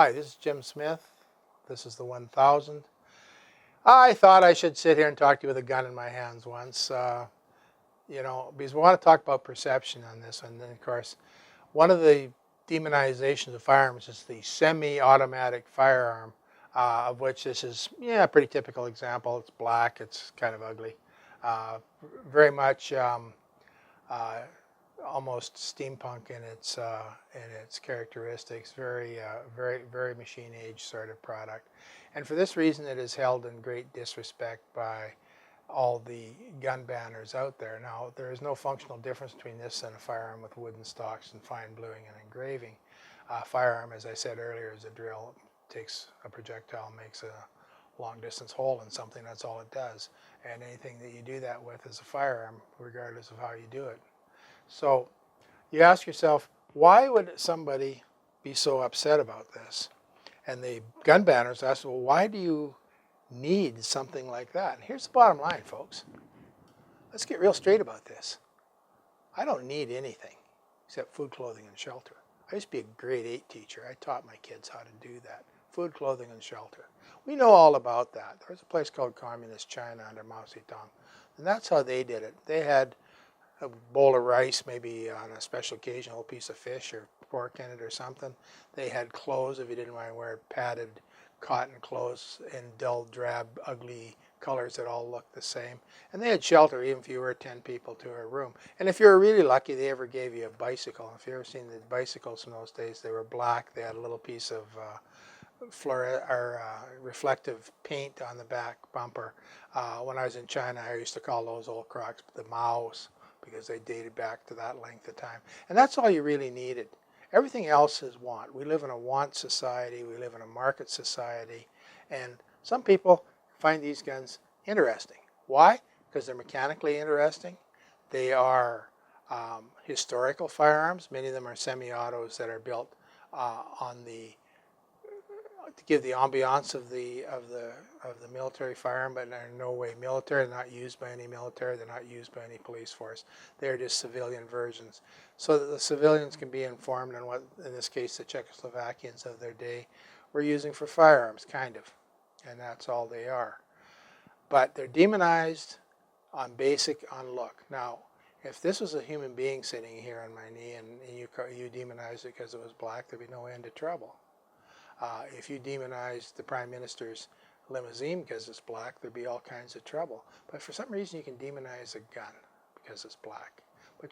Hi, this is Jim Smith. This is the 1000. I thought I should sit here and talk to you with a gun in my hands once, because we want to talk about perception on this. And then, of course, one of the demonizations of firearms is the semi-automatic firearm, of which this is, a pretty typical example. It's black. It's kind of ugly. Uh, Very much uh, almost steampunk in its characteristics. Very machine age sort of product, and for this reason, it is held in great disrespect by all the gun banners out there. Now, there is no functional difference between this and a firearm with wooden stocks and fine bluing and engraving. Firearm, as I said earlier, is a drill. It takes a projectile, makes a long distance hole in something. That's all it does. And anything that you do that with is a firearm, regardless of how you do it. So you ask yourself, why would somebody be so upset about this? And the gun banners ask, well, why do you need something like that? And here's the bottom line, folks. Let's get real straight about this. I don't need anything except food, clothing, and shelter. I used to be a grade 8 teacher. I taught my kids how to do that. Food, clothing, and shelter. We know all about that. There's a place called Communist China under Mao Zedong. And that's how they did it. They had a bowl of rice, maybe on a special occasion, a whole piece of fish or pork in it or something. They had clothes, if you didn't want to wear padded cotton clothes in dull, drab, ugly colors that all looked the same. And they had shelter even if you were 10 people to a room. And if you were really lucky, they ever gave you a bicycle. If you ever seen the bicycles in those days, they were black. They had a little piece of reflective paint on the back bumper. When I was in China, I used to call those old Crocs the Maos, because they dated back to that length of time. And that's all you really needed. Everything else is want. We live in a want society. We live in a market society. And some people find these guns interesting. Why? Because they're mechanically interesting. They are historical firearms. Many of them are semi-autos that are built to give the ambiance of the military firearm, but they're in no way military. They're not used by any military. They're not used by any police force. They're just civilian versions, so that the civilians can be informed on what, in this case, the Czechoslovakians of their day were using for firearms, kind of, and that's all they are. But they're demonized on look. Now, if this was a human being sitting here on my knee and you demonized it because it was black, there'd be no end to trouble. If you demonize the Prime Minister's limousine because it's black, there'd be all kinds of trouble. But for some reason, you can demonize a gun because it's black. But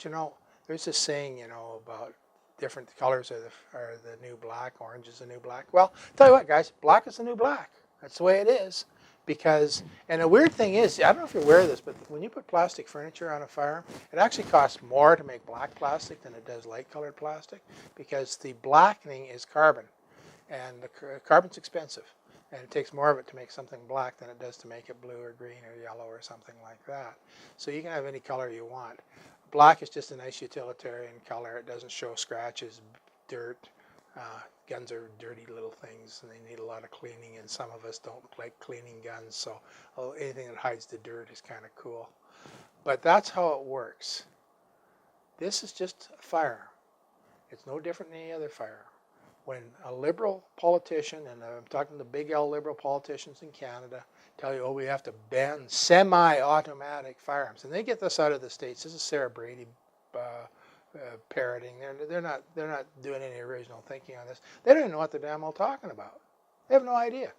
there's this saying, about different colors are the new black, orange is the new black. Well, tell you what, guys, black is the new black. That's the way it is. And the weird thing is, I don't know if you're aware of this, but when you put plastic furniture on a firearm, it actually costs more to make black plastic than it does light-colored plastic, because the blackening is carbon. And the carbon's expensive, and it takes more of it to make something black than it does to make it blue or green or yellow or something like that. So you can have any color you want. Black is just a nice utilitarian color. It doesn't show scratches, dirt. Guns are dirty little things, and they need a lot of cleaning, and some of us don't like cleaning guns, so anything that hides the dirt is kind of cool. But that's how it works. This is just a firearm. It's no different than any other firearm. When a liberal politician, and I'm talking to big L liberal politicians in Canada, tell you, we have to ban semi-automatic firearms, and they get this out of the States. This is Sarah Brady parroting. They're not doing any original thinking on this. They don't even know what they're damn well talking about. They have no idea.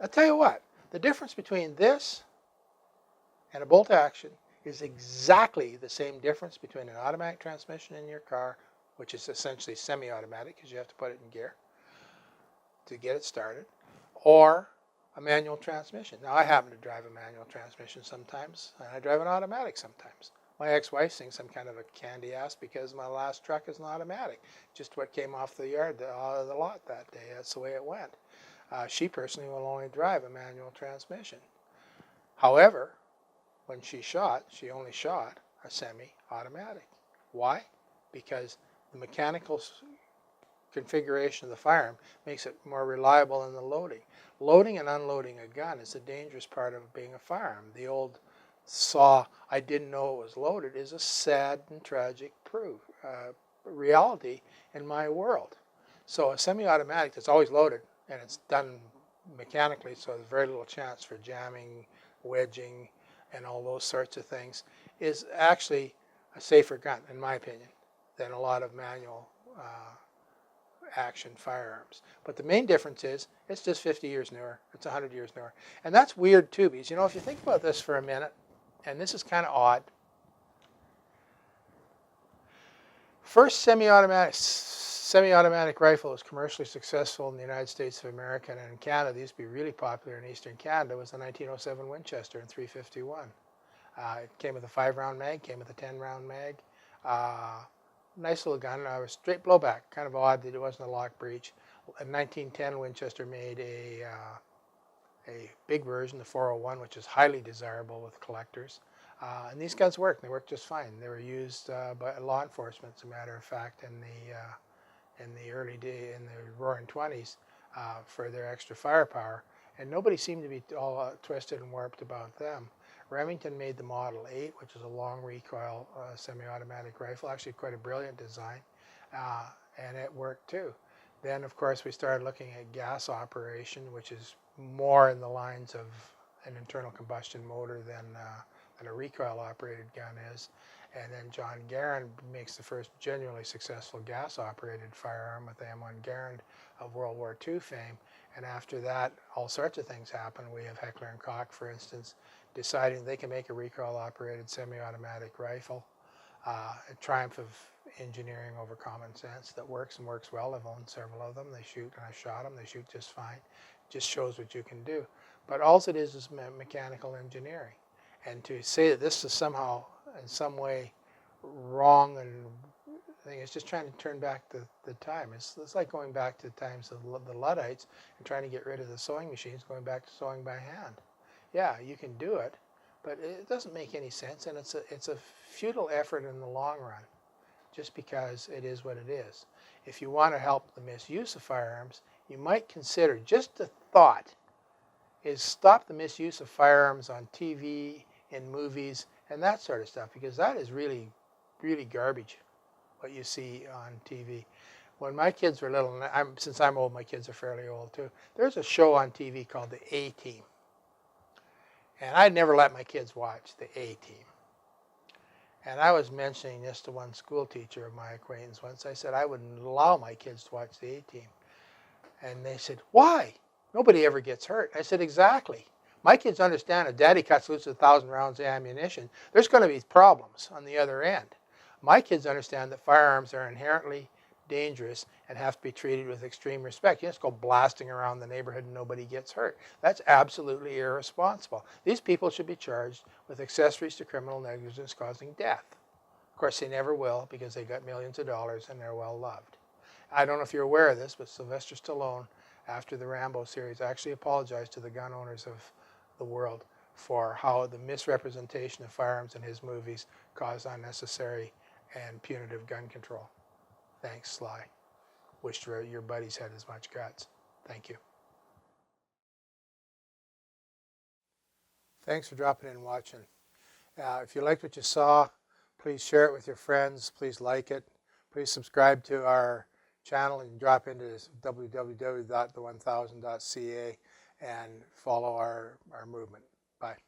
I'll tell you what, the difference between this and a bolt action is exactly the same difference between an automatic transmission in your car, which is essentially semi-automatic because you have to put it in gear to get it started, or a manual transmission. Now, I happen to drive a manual transmission sometimes, and I drive an automatic sometimes. My ex-wife thinks I'm kind of a candy ass because my last truck is an automatic, just what came off the yard, out of the lot that day. That's the way it went. She personally will only drive a manual transmission. However, when she only shot a semi-automatic. Why? Because the mechanical configuration of the firearm makes it more reliable in the loading. Loading and unloading a gun is a dangerous part of being a firearm. The old saw, I didn't know it was loaded, is a sad and tragic reality in my world. So a semi-automatic that's always loaded and it's done mechanically, so there's very little chance for jamming, wedging, and all those sorts of things, is actually a safer gun, in my opinion, than a lot of manual action firearms. But the main difference is it's just 50 years newer. It's 100 years newer. And that's weird too, because, if you think about this for a minute, and this is kind of odd. First semi-automatic rifle was commercially successful in the United States of America and in Canada. They used to be really popular in Eastern Canada. It was the 1907 Winchester in .351. It came with a 5-round mag, came with a 10-round mag. Nice little gun. Straight blowback. Kind of odd that it wasn't a lock breech. In 1910, Winchester made a big version, the 401, which is highly desirable with collectors. And these guns worked. They worked just fine. They were used by law enforcement, as a matter of fact, in the early day, in the Roaring 20s, for their extra firepower. And nobody seemed to be all twisted and warped about them. Remington made the Model 8, which is a long recoil semi-automatic rifle, actually quite a brilliant design, and it worked too. Then, of course, we started looking at gas operation, which is more in the lines of an internal combustion motor than a recoil-operated gun is. And then John Garand makes the first genuinely successful gas-operated firearm with the M1 Garand of World War II fame. And after that, all sorts of things happen. We have Heckler & Koch, for instance, deciding they can make a recoil-operated semi-automatic rifle. A triumph of engineering over common sense that works and works well. I've owned several of them. They shoot, and I shot them. They shoot just fine. Just shows what you can do. But all it is mechanical engineering. And to say that this is somehow, in some way, wrong, and I think it's just trying to turn back the time. It's like going back to the times of the Luddites and trying to get rid of the sewing machines, going back to sewing by hand. Yeah, you can do it, but it doesn't make any sense, and it's a futile effort in the long run, just because it is what it is. If you want to help the misuse of firearms, you might consider, just a thought, is stop the misuse of firearms on TV, in movies, and that sort of stuff, because that is really, really garbage, what you see on TV. When my kids were little, and since I'm old, my kids are fairly old too, there's a show on TV called The A-Team. And I'd never let my kids watch The A-Team. And I was mentioning this to one school teacher of my acquaintance once. I said I wouldn't allow my kids to watch The A-Team. And they said, why? Nobody ever gets hurt. I said, exactly. My kids understand if Daddy cuts loose 1,000 rounds of ammunition, there's going to be problems on the other end. My kids understand that firearms are inherently dangerous and have to be treated with extreme respect. You just go blasting around the neighborhood and nobody gets hurt. That's absolutely irresponsible. These people should be charged with accessories to criminal negligence causing death. Of course, they never will, because they got millions of dollars and they're well loved. I don't know if you're aware of this, but Sylvester Stallone, after the Rambo series, actually apologized to the gun owners of the world for how the misrepresentation of firearms in his movies caused unnecessary and punitive gun control. Thanks, Sly. Wish your buddies had as much guts. Thank you. Thanks for dropping in and watching. If you liked what you saw, please share it with your friends. Please like it. Please subscribe to our channel and drop into www.the1000.ca and follow our movement. Bye.